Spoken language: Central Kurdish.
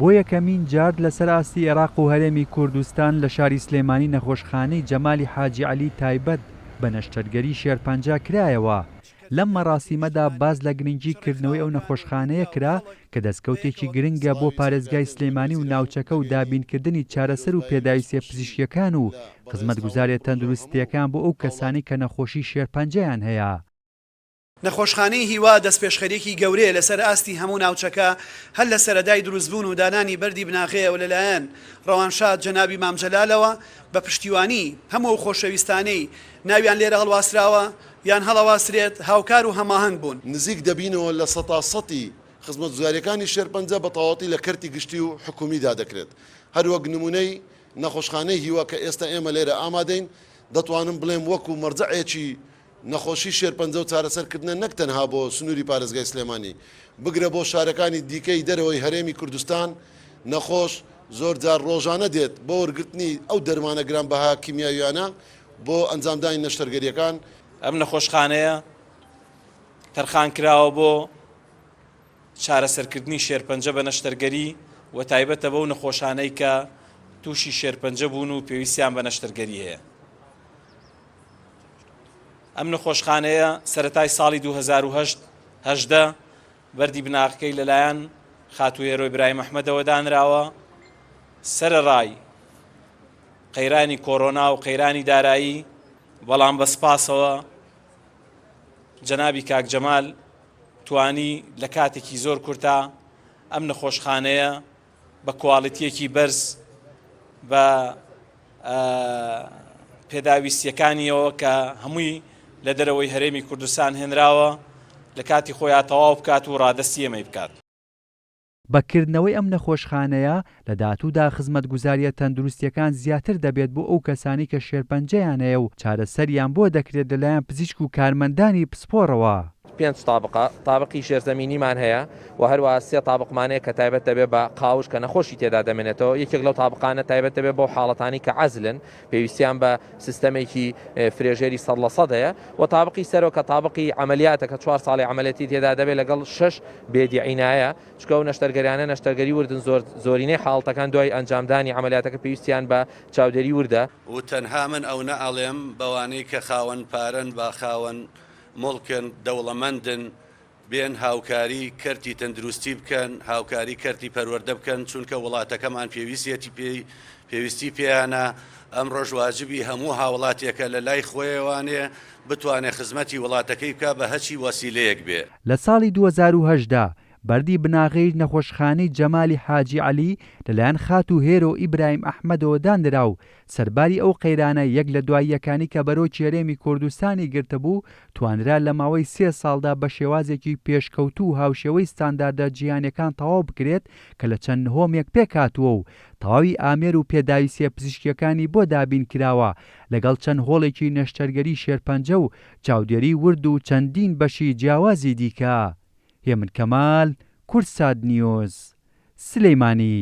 بۆ یەکەمین جار لەسەر ئاستی عێراق و هەرێمی کوردستان لە شاری سلێمانی نەخۆشخانەی جەمالی حاجی عەلی تایبەت بە نەشتەرگەری شێرپەنجە کرایەوە. لەم مەراسیمەدا باز لە گرنگجیکردنەوەی ئەو نەخۆشخانەیە کرا کە دەستکەوتێکی گرنگە بۆ پارێزگای سلێمانی و ناوچەکە و دابینکردنی چارەسەر و پێداویستیە پزیشکیەکان و خزمەتگوزاریە تەندروستیەکان بۆ ئەو کەسانی کە نەخۆشی شێرپەنجەیان هەیە. نەخۆشخانەی هیوا دەستپێشخەرێکی گەورەیە لەسەر ئاستی هەموو ناوچەکە هەر لە سەرەدای دروستبوون و دانانی بەردی بناغەیەوە لەلایەن ڕەوانشاد جەنابی مامجەلالەوە بە پشتیوانی هەموو خۆشەویستانەی ناویان لێرە هەڵواسراوە یان هەڵەواسرێت هاوکار و هەماهەنگ بوون. نزیک دەبینەوە لە سەتاسەتی خزمەتگوزاریەکانی شێرپەنجە بە تەواوەتی لە کەرتی گشتی و حکومیدا دەکرێت. هەروەک نمونەی نەخۆشخانەی هیوا کە ئێستا ئێمە لێرە ئامادەین دەتوانم بڵێم وەکو مەرجەعێکی نەخۆشی شێرپەنجە و چارەسەرکردنە نەک تەنها بۆ سنووری پارێزگای سلێمانی بگرە بۆ شارەکانی دیکەی دەرەوەی هەرێمی کوردستان نەخۆش زۆر جار ڕۆژانە دێت بۆ وەرگرتنی ئەو دەرمانە گرانبەها کیمیاویانە بۆ ئەنجامدانی نەشتەرگەریەکان. ئەم نەخۆشخانەیە تەرخان کراوە بۆ چارەسەرکردنی شێرپەنجە بە نەشتەرگەری و تایبەتە بەو نەخۆشانەی کە تووشی شێرپەنجە بوون و پێویستیان بە نەشتەرگەری هەیە. ئەم نەخۆشخانەیە سەرەتای ساڵی 2018 بەردی بناغەکەی لەلایەن خاتووی هێرۆی برایم ئەحمەدەوە دانراوە سەرەڕای قەیرانی کۆڕۆنا و قەیرانی دارایی، بەڵام بە سپاسەوە جەنابی کاک جەمال توانی لە کاتێکی زۆر کورتا ئەم نەخۆشخانەیە بە کواڵیتیەکی بەرز بە پێداویستیەکانیەوە کە هەمووی لە دەرەوەی هەرێمی کوردستان هێنراوە لە کاتی خۆیان تەواو بکات و ڕادەستی ئەمەی بکات. بەکردنەوەی ئەم نەخۆشخانەیە لە داهاتوودا خزمەتگوزاریە تەندروستیەکان زیاتر دەبێت بۆ ئەو کەسانی کە شێرپەنجەیان هەیە و چارەسەریان بۆ دەکرێت لەلایەن پزیشک و کارمەندانی پسپۆڕەوە. 5 تابقی شێرزەمینیمان هەیە و هەروە 3 تابقمانەیە کە تایبەت دەبێت بە قاوش کە نەخۆشی تێدا دەمێنێتەوە. یەکێک لەو تابقانە تایبەت دەبێت بۆ حاڵەتانی کە عەزلن پێویستیان بە سیستەمێکی فرێژێری 100% هەیە و تابقی سەرەوە کە تابقی عملیاتە کە 4 ساڵی عملیاتی تێدا دەبێت لەگەڵ 6 بێدیعینایە چکە و نەشتەرگەریانە نەشتەرگەری وردن زۆرینەی حاڵەتەکان دوای ئەنجامدانی عملیاتەکە پێویستیان بە چاودێری وردە. و تەنها من ئەو نەئەڵێم بەوانەی کە خاوەن پارەن با خاوەن مڵکن دەوڵەمەندن بێن هاوکاری کەرتی تەندروستی بکەن، هاوکاری کەرتی پەروەردە بکەن، چونکە وڵاتەکەمان پێویستی پێیانە. ئەم ڕۆژ واجبی هەموو هاوڵاتێکە لە لای خۆیەوانێ بتوانێت خزمەتی وڵاتەکەی بکە بە هەچی وەسیلەیەک بێ. لە ساڵی 2018 بەردی بناغەی نەخۆشخانەی جەمالی حاجی عەلی لەلایەن خاتوو هێرۆ ئیبراهیم ئەحمەدەوە دانرا و سەرباری ئەو قەیرانە یەک لە دوای یەکانی کە بەرۆکی هەرێمی کوردستانی گرتبوو توانرا لە ماوەی 3 ساڵدا بە شێوازێکی پێشکەوتوو و هاوشێوەی ستانداردە جیهانیەکان تەواو بکرێت کە لە چەند هۆمێک پێکهاتووە و تەواوی ئامێر و پێداویستیە پزیشکیەکانی بۆ دابین کراوە لەگەڵ چەند هۆڵێکی نەشتەرگەری شێرپەنجە و چاودێری ورد و چەندین بەشی جیاوازی دیکە. هێمن کەمال، کورسات نیوز، سلەیمانی.